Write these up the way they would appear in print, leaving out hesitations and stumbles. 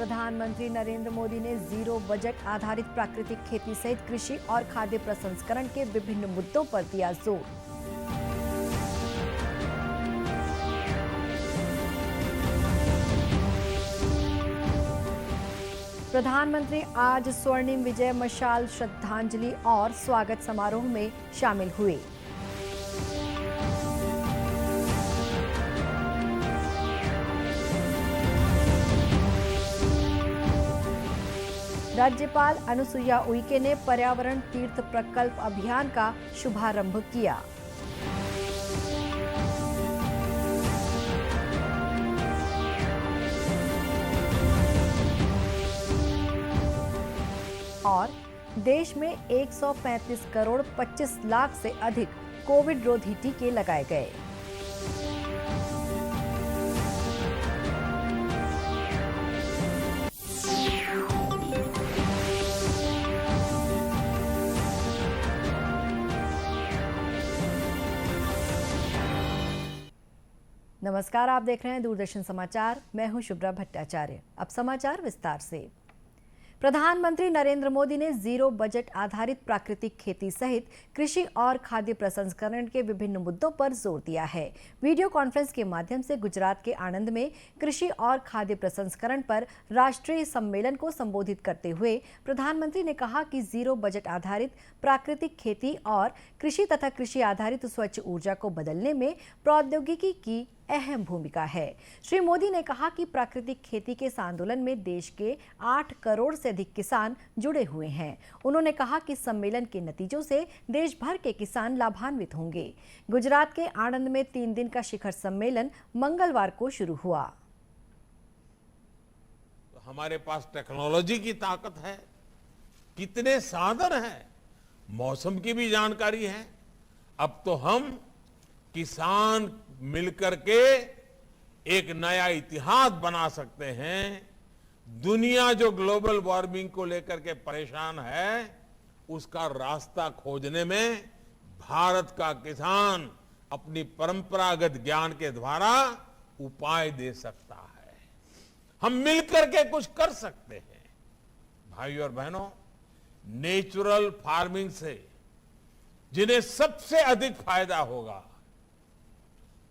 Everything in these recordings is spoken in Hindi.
प्रधानमंत्री नरेंद्र मोदी ने जीरो बजट आधारित प्राकृतिक खेती सहित कृषि और खाद्य प्रसंस्करण के विभिन्न मुद्दों पर दिया जोर। प्रधानमंत्री आज स्वर्णिम विजय मशाल श्रद्धांजलि और स्वागत समारोह में शामिल हुए। राज्यपाल अनुसुईया उइके ने पर्यावरण तीर्थ प्रकल्प अभियान का शुभारंभ किया। और देश में 135 करोड़ 25 लाख से अधिक कोविड रोधी टीके लगाए गए। नमस्कार, आप देख रहे हैं दूरदर्शन समाचार। मैं हूं शुभ्रा भट्टाचार्य। अब समाचार विस्तार से। प्रधानमंत्री नरेंद्र मोदी ने जीरो बजट आधारित प्राकृतिक खेती सहित कृषि और खाद्य प्रसंस्करण के विभिन्न मुद्दों पर जोर दिया है। वीडियो कॉन्फ्रेंस के माध्यम से गुजरात के आणंद में कृषि और खाद्य प्रसंस्करण पर राष्ट्रीय सम्मेलन को संबोधित करते हुए प्रधानमंत्री ने कहा कि जीरो बजट आधारित प्राकृतिक खेती और कृषि तथा कृषि आधारित स्वच्छ ऊर्जा को बदलने में प्रौद्योगिकी की अहम भूमिका है। श्री मोदी ने कहा कि प्राकृतिक खेती के इस आंदोलन में देश के 8 करोड़ से अधिक किसान जुड़े हुए हैं। उन्होंने कहा कि सम्मेलन के नतीजों से देश भर के किसान लाभान्वित होंगे। गुजरात के आणंद में 3 दिन का शिखर सम्मेलन मंगलवार को शुरू हुआ। हमारे पास टेक्नोलॉजी की ताकत है, कितने साधन हैं, मौसम की भी जानकारी है। अब तो हम किसान मिलकर के एक नया इतिहास बना सकते हैं। दुनिया जो ग्लोबल वार्मिंग को लेकर के परेशान है, उसका रास्ता खोजने में भारत का किसान अपनी परंपरागत ज्ञान के द्वारा उपाय दे सकता है। हम मिलकर के कुछ कर सकते हैं। भाइयों और बहनों, नेचुरल फार्मिंग से जिन्हें सबसे अधिक फायदा होगा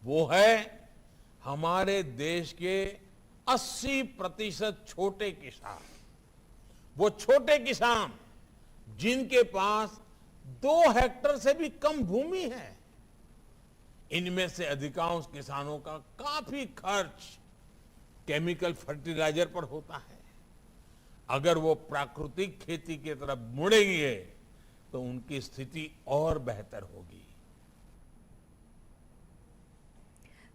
वो है हमारे देश के 80% छोटे किसान। वो छोटे किसान जिनके पास 2 हेक्टेयर से भी कम भूमि है। इनमें से अधिकांश किसानों का काफी खर्च केमिकल फर्टिलाइजर पर होता है। अगर वो प्राकृतिक खेती की तरफ मुड़ेंगे तो उनकी स्थिति और बेहतर होगी।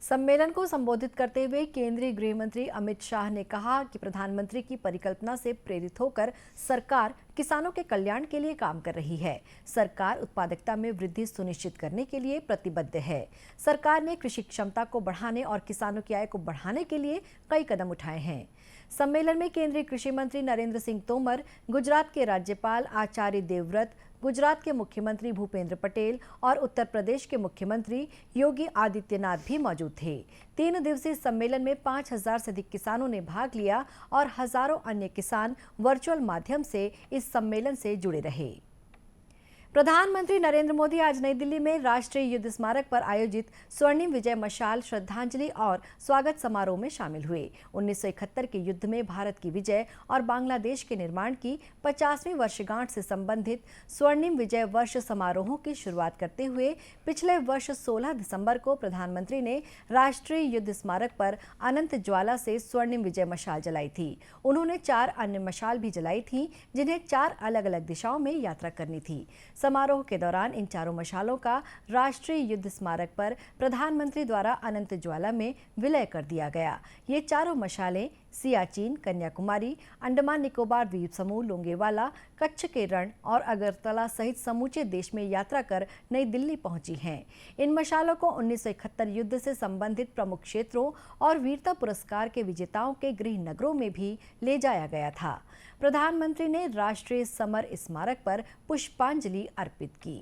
सम्मेलन को संबोधित करते हुए केंद्रीय गृह मंत्री अमित शाह ने कहा कि प्रधानमंत्री की परिकल्पना से प्रेरित होकर सरकार किसानों के कल्याण के लिए काम कर रही है। सरकार उत्पादकता में वृद्धि सुनिश्चित करने के लिए प्रतिबद्ध है। सरकार ने कृषि क्षमता को बढ़ाने और किसानों की आय को बढ़ाने के लिए कई कदम उठाए हैं। सम्मेलन में केंद्रीय कृषि मंत्री नरेंद्र सिंह तोमर, गुजरात के राज्यपाल आचार्य देवव्रत, गुजरात के मुख्यमंत्री भूपेंद्र पटेल और उत्तर प्रदेश के मुख्यमंत्री योगी आदित्यनाथ भी मौजूद थे। 3 दिवसीय सम्मेलन में 5000 से अधिक किसानों ने भाग लिया और हजारों अन्य किसान वर्चुअल माध्यम से इस सम्मेलन से जुड़े रहे। प्रधानमंत्री नरेंद्र मोदी आज नई दिल्ली में राष्ट्रीय युद्ध स्मारक पर आयोजित स्वर्णिम विजय मशाल श्रद्धांजलि और स्वागत समारोह में शामिल हुए। 1971 के युद्ध में भारत की विजय और बांग्लादेश के निर्माण की 50वीं वर्षगांठ से संबंधित स्वर्णिम विजय वर्ष समारोहों की शुरुआत करते हुए पिछले वर्ष 16 दिसंबर को प्रधानमंत्री ने राष्ट्रीय युद्ध स्मारक पर अनंत ज्वाला से स्वर्णिम विजय मशाल जलाई थी। उन्होंने 4 अन्य मशाल भी जलाई थी, जिन्हें 4 अलग अलग दिशाओं में यात्रा करनी थी। समारोह के दौरान इन चारों मशालों का राष्ट्रीय युद्ध स्मारक पर प्रधानमंत्री द्वारा अनंत ज्वाला में विलय कर दिया गया। ये चारों मशालें सियाचिन, कन्याकुमारी, अंडमान निकोबार द्वीप समूह, लोंगेवाला, कच्छ के रण और अगरतला सहित समूचे देश में यात्रा कर नई दिल्ली पहुंची हैं। इन मशालों को 1971 युद्ध से संबंधित प्रमुख क्षेत्रों और वीरता पुरस्कार के विजेताओं के गृह नगरों में भी ले जाया गया था। प्रधानमंत्री ने राष्ट्रीय समर स्मारक पर पुष्पांजलि अर्पित की।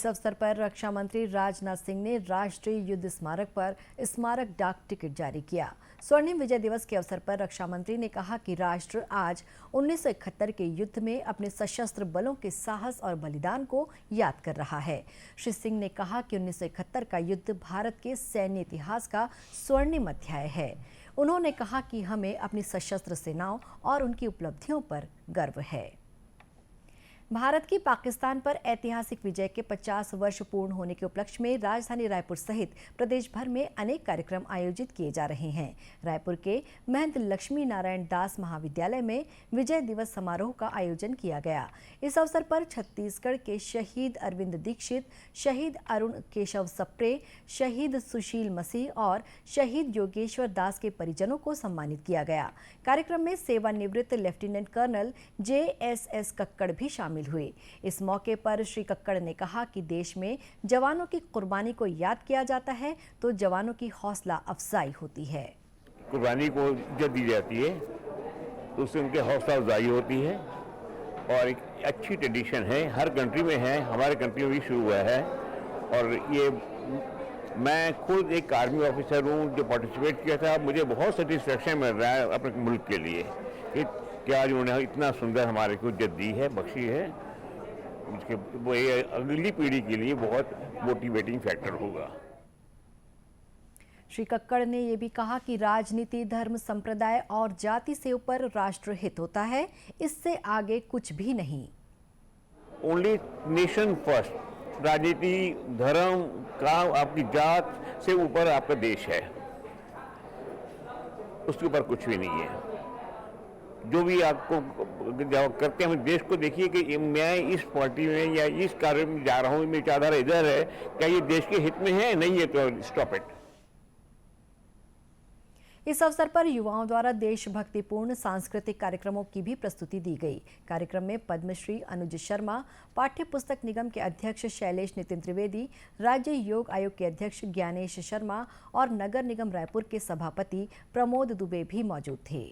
इस अवसर पर रक्षा मंत्री राजनाथ सिंह ने राष्ट्रीय युद्ध स्मारक पर स्मारक डाक टिकट जारी किया। स्वर्णिम विजय दिवस के अवसर पर रक्षा मंत्री ने कहा कि राष्ट्र आज 1971 के युद्ध में अपने सशस्त्र बलों के साहस और बलिदान को याद कर रहा है। श्री सिंह ने कहा कि 1971 का युद्ध भारत के सैन्य इतिहास का स्वर्णिम अध्याय है। उन्होंने कहा कि हमें अपनी सशस्त्र सेनाओं और उनकी उपलब्धियों पर गर्व है। भारत की पाकिस्तान पर ऐतिहासिक विजय के 50 वर्ष पूर्ण होने के उपलक्ष्य में राजधानी रायपुर सहित प्रदेश भर में अनेक कार्यक्रम आयोजित किए जा रहे हैं। रायपुर के महंत लक्ष्मी नारायण दास महाविद्यालय में विजय दिवस समारोह का आयोजन किया गया। इस अवसर पर छत्तीसगढ़ के शहीद अरविंद दीक्षित, शहीद अरुण केशव सप्रे, शहीद सुशील मसीह और शहीद योगेश्वर दास के परिजनों को सम्मानित किया गया। कार्यक्रम में सेवानिवृत्त लेफ्टिनेंट कर्नल JSS कक्कड़ भी शामिल हुए। इस मौके पर श्री कक्कड़ ने कहा कि देश में जवानों की कुर्बानी को याद किया जाता है तो जवानों की हौसला अफजाई होती है। कुर्बानी को इज्जत दी जाती है तो उससे उनकी हौसला अफजाई होती है और एक अच्छी ट्रेडिशन है, हर कंट्री में है, हमारे कंट्री में भी शुरू हुआ है। और ये मैं खुद एक आर्मी ऑफिसर हूँ जो पार्टिसिपेट किया था, मुझे बहुत सेटिस्फेक्शन मिल रहा है अपने मुल्क के लिए कि आज उन्होंने इतना सुंदर हमारे को इज्जत दी है, बख्शी है। उसके वो ये अगली पीढ़ी के लिए बहुत मोटिवेटिंग फैक्टर होगा। श्री कक्कड़ ने यह भी कहा कि राजनीति धर्म, संप्रदाय और जाति से ऊपर राष्ट्र हित होता है, इससे आगे कुछ भी नहीं। ओनली नेशन फर्स्ट, राजनीति धर्म का आपकी जात से ऊपर आपका देश है, उसके ऊपर कुछ भी नहीं है। जो भी आपको जब करते हैं देश को देखिए कि मैं इस पार्टी में या इस कार्य में जा रहा हूँ, मेरी चादर इधर है, क्या ये देश के हित में है? नहीं है तो स्टॉप इट। इस अवसर पर युवाओं द्वारा देशभक्तिपूर्ण सांस्कृतिक कार्यक्रमों की भी प्रस्तुति दी गई। कार्यक्रम में पद्मश्री अनुज शर्मा, पाठ्य पुस्तक निगम के अध्यक्ष शैलेश नितिन त्रिवेदी, राज्य योग आयोग के अध्यक्ष ज्ञानेश शर्मा और नगर निगम रायपुर के सभापति प्रमोद दुबे भी मौजूद थे।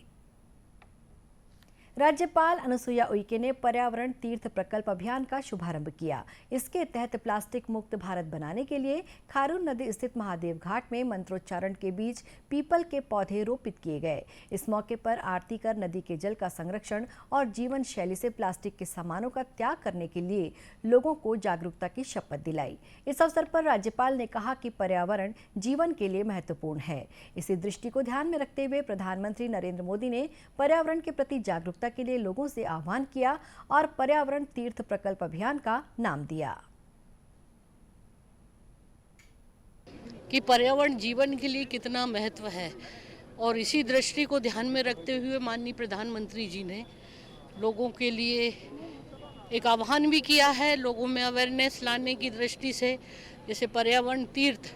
राज्यपाल अनुसुईया उइके ने पर्यावरण तीर्थ प्रकल्प अभियान का शुभारंभ किया। इसके तहत प्लास्टिक मुक्त भारत बनाने के लिए खारून नदी स्थित महादेव घाट में मंत्रोच्चारण के बीच पीपल के पौधे रोपित किए गए। इस मौके पर आरती कर नदी के जल का संरक्षण और जीवन शैली से प्लास्टिक के सामानों का त्याग करने के लिए लोगों को जागरूकता की शपथ दिलाई। इस अवसर पर राज्यपाल ने कहा कि पर्यावरण जीवन के लिए महत्वपूर्ण है। इसी दृष्टि को ध्यान में रखते हुए प्रधानमंत्री नरेंद्र मोदी ने पर्यावरण के प्रति जागरूकता के लिए लोगों से आह्वान किया और पर्यावरण तीर्थ प्रकल्प अभियान का नाम दिया। कि पर्यावरण जीवन के लिए कितना महत्व है और इसी दृष्टि को ध्यान में रखते हुए माननीय प्रधानमंत्री जी ने लोगों के लिए एक आह्वान भी किया है, लोगों में अवेयरनेस लाने की दृष्टि से, जैसे पर्यावरण तीर्थ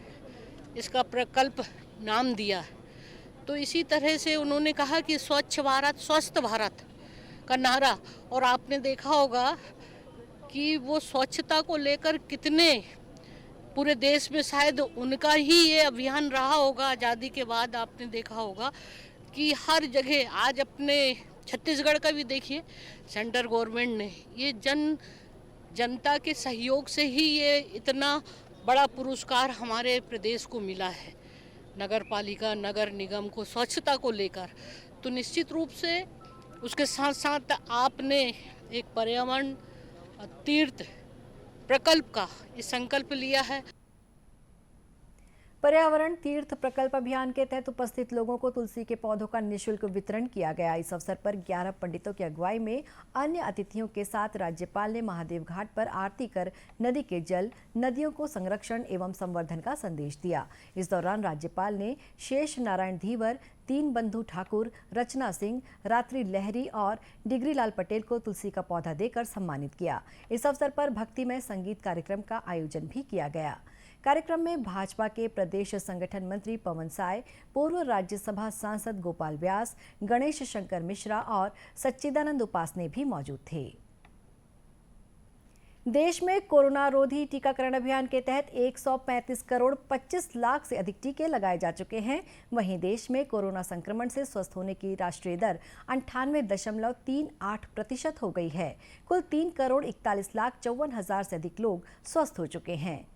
इसका प्रकल्प नाम दिया। तो इसी तरह से उन्होंने कहा कि स्वच्छ भारत स्वस्थ भारत का नारा, और आपने देखा होगा कि वो स्वच्छता को लेकर कितने पूरे देश में शायद उनका ही ये अभियान रहा होगा। आज़ादी के बाद आपने देखा होगा कि हर जगह, आज अपने छत्तीसगढ़ का भी देखिए, सेंट्रल गवर्नमेंट ने ये जनता के सहयोग से ही ये इतना बड़ा पुरस्कार हमारे प्रदेश को मिला है, नगर पालिका नगर निगम को स्वच्छता को लेकर। तो निश्चित रूप से उसके साथ साथ आपने एक पर्यावरण तीर्थ प्रकल्प का ये संकल्प लिया है। पर्यावरण तीर्थ प्रकल्प अभियान के तहत उपस्थित लोगों को तुलसी के पौधों का निःशुल्क वितरण किया गया। इस अवसर पर 11 पंडितों की अगुवाई में अन्य अतिथियों के साथ राज्यपाल ने महादेव घाट पर आरती कर नदी के जल, नदियों को संरक्षण एवं संवर्धन का संदेश दिया। इस दौरान राज्यपाल ने शेष नारायण धीवर, तीन बंधु ठाकुर, रचना सिंह, रात्रि लहरी और डिगरीलाल पटेल को तुलसी का पौधा देकर सम्मानित किया। इस अवसर पर भक्तिमय संगीत कार्यक्रम का आयोजन भी किया गया। कार्यक्रम में भाजपा के प्रदेश संगठन मंत्री पवन साय, पूर्व राज्यसभा सांसद गोपाल व्यास, गणेश शंकर मिश्रा और सच्चिदानंद उपासने भी मौजूद थे। देश में कोरोना रोधी टीकाकरण अभियान के तहत 135 करोड़ 25 लाख से अधिक टीके लगाए जा चुके हैं। वहीं देश में कोरोना संक्रमण से स्वस्थ होने की राष्ट्रीय दर 98.38% हो गई है। कुल 3 करोड़ 41 लाख 54 हजार से अधिक लोग स्वस्थ हो चुके हैं।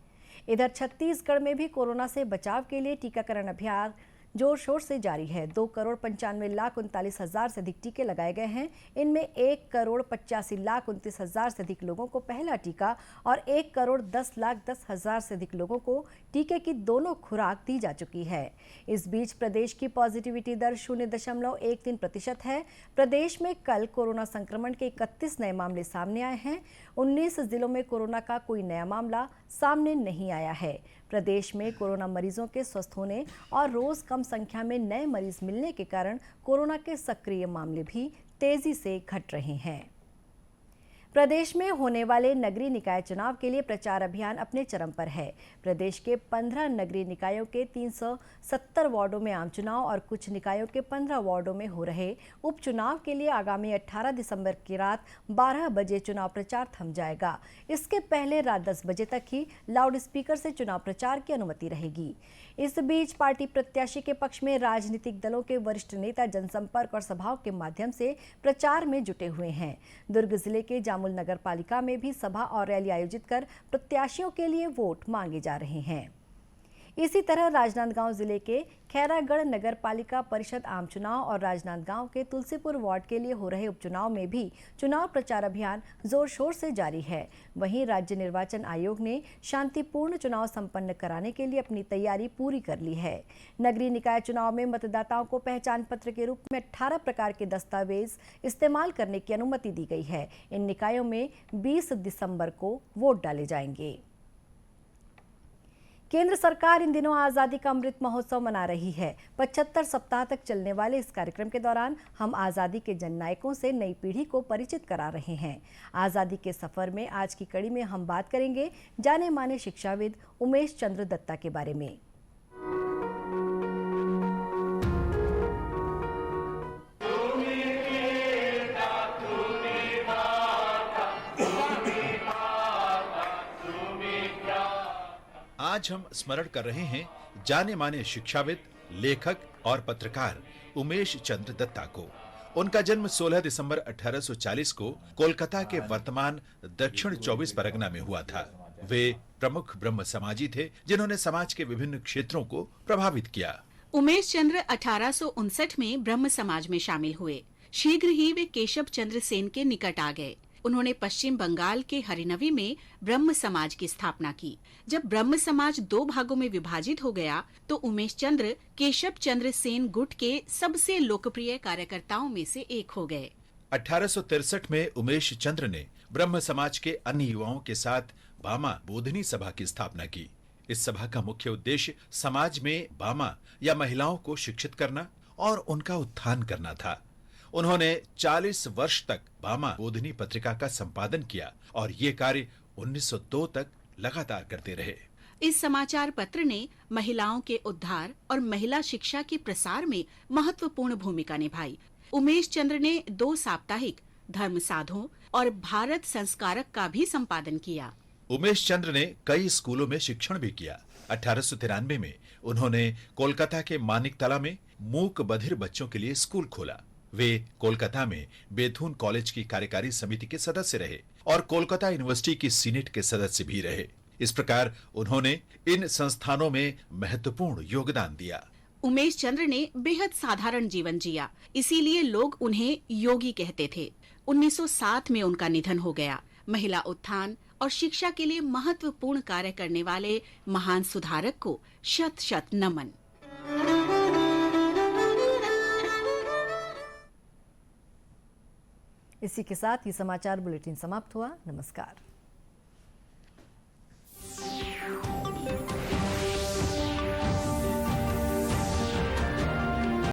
इधर छत्तीसगढ़ में भी कोरोना से बचाव के लिए टीकाकरण अभियान जोर शोर से जारी है। 2 करोड़ 95 लाख 39 हजार से अधिक टीके लगाए गए हैं। इनमें 1 करोड़ 85 लाख 29 हजार से अधिक लोगों को पहला टीका और 1 करोड़ 10 लाख 10 हजार से अधिक लोगों को टीके की दोनों खुराक दी जा चुकी है। इस बीच प्रदेश की पॉजिटिविटी दर 0.13% है। प्रदेश में कल कोरोना संक्रमण के 31 नए मामले सामने आए हैं। 19 जिलों में कोरोना का कोई नया मामला सामने नहीं आया है। प्रदेश में कोरोना मरीजों के स्वस्थ होने और रोज कम संख्या में नए मरीज मिलने के कारण कोरोना के सक्रिय मामले भी तेजी से घट रहे हैं। प्रदेश में होने वाले नगरीय निकाय चुनाव के लिए प्रचार अभियान अपने चरम पर है। प्रदेश के 15 नगरीय निकायों के 370 वार्डों में आम चुनाव और कुछ निकायों के 15 वार्डों में हो रहे उपचुनाव के लिए आगामी 18 दिसंबर की रात 12 बजे चुनाव प्रचार थम जाएगा। इसके पहले रात 10 बजे तक ही लाउड स्पीकर से चुनाव प्रचार की अनुमति रहेगी। इस बीच पार्टी प्रत्याशी के पक्ष में राजनीतिक दलों के वरिष्ठ नेता जनसंपर्क और सभाओं के माध्यम से प्रचार में जुटे हुए हैं। दुर्ग जिले के जामुल नगर पालिका में भी सभा और रैली आयोजित कर प्रत्याशियों के लिए वोट मांगे जा रहे हैं। इसी तरह राजनांदगांव जिले के खैरागढ़ नगर पालिका परिषद आम चुनाव और राजनांदगांव के तुलसीपुर वार्ड के लिए हो रहे उपचुनाव में भी चुनाव प्रचार अभियान जोर शोर से जारी है। वहीं राज्य निर्वाचन आयोग ने शांतिपूर्ण चुनाव संपन्न कराने के लिए अपनी तैयारी पूरी कर ली है। नगरीय निकाय चुनाव में मतदाताओं को पहचान पत्र के रूप में 18 प्रकार के दस्तावेज इस्तेमाल करने की अनुमति दी गई है। इन निकायों में 20 दिसंबर को वोट डाले जाएंगे। केंद्र सरकार इन दिनों आज़ादी का अमृत महोत्सव मना रही है। 75 सप्ताह तक चलने वाले इस कार्यक्रम के दौरान हम आज़ादी के जननायकों से नई पीढ़ी को परिचित करा रहे हैं। आज़ादी के सफर में आज की कड़ी में हम बात करेंगे जाने माने शिक्षाविद उमेश चंद्र दत्ता के बारे में। आज हम स्मरण कर रहे हैं जाने माने शिक्षाविद, लेखक और पत्रकार उमेश चंद्र दत्ता को। उनका जन्म 16 दिसंबर 1840 को कोलकाता के वर्तमान दक्षिण 24 परगना में हुआ था। वे प्रमुख ब्रह्म समाजी थे जिन्होंने समाज के विभिन्न क्षेत्रों को प्रभावित किया। उमेश चंद्र 1859 में ब्रह्म समाज में शामिल हुए। शीघ्र ही वे केशव चंद्र सेन के निकट आ गए। उन्होंने पश्चिम बंगाल के हरिनवी में ब्रह्म समाज की स्थापना की। जब ब्रह्म समाज 2 भागों में विभाजित हो गया तो उमेश चंद्र केशव चंद्र सेन गुट के सबसे लोकप्रिय कार्यकर्ताओं में से एक हो गए। 1863 में उमेश चंद्र ने ब्रह्म समाज के अन्य युवाओं के साथ बामा बोधनी सभा की स्थापना की। इस सभा का मुख्य उद्देश्य समाज में बामा या महिलाओं को शिक्षित करना और उनका उत्थान करना था। उन्होंने 40 वर्ष तक बामा बोधनी पत्रिका का संपादन किया और ये कार्य 1902 तक लगातार करते रहे। इस समाचार पत्र ने महिलाओं के उद्धार और महिला शिक्षा के प्रसार में महत्वपूर्ण भूमिका निभाई। उमेश चंद्र ने 2 साप्ताहिक, धर्म साधों और भारत संस्कारक का भी संपादन किया। उमेश चंद्र ने कई स्कूलों में शिक्षण भी किया। 1893 में उन्होंने कोलकाता के मानिकतला में मूक बधिर बच्चों के लिए स्कूल खोला। वे कोलकाता में बेथुन कॉलेज की कार्यकारी समिति के सदस्य रहे और कोलकाता यूनिवर्सिटी की सीनेट के सदस्य भी रहे। इस प्रकार उन्होंने इन संस्थानों में महत्वपूर्ण योगदान दिया। उमेश चंद्र ने बेहद साधारण जीवन जिया, इसीलिए लोग उन्हें योगी कहते थे। 1907 में उनका निधन हो गया। महिला उत्थान और शिक्षा के लिए महत्वपूर्ण कार्य करने वाले महान सुधारक को शत शत नमन। इसी के साथ ये समाचार बुलेटिन समाप्त हुआ। नमस्कार।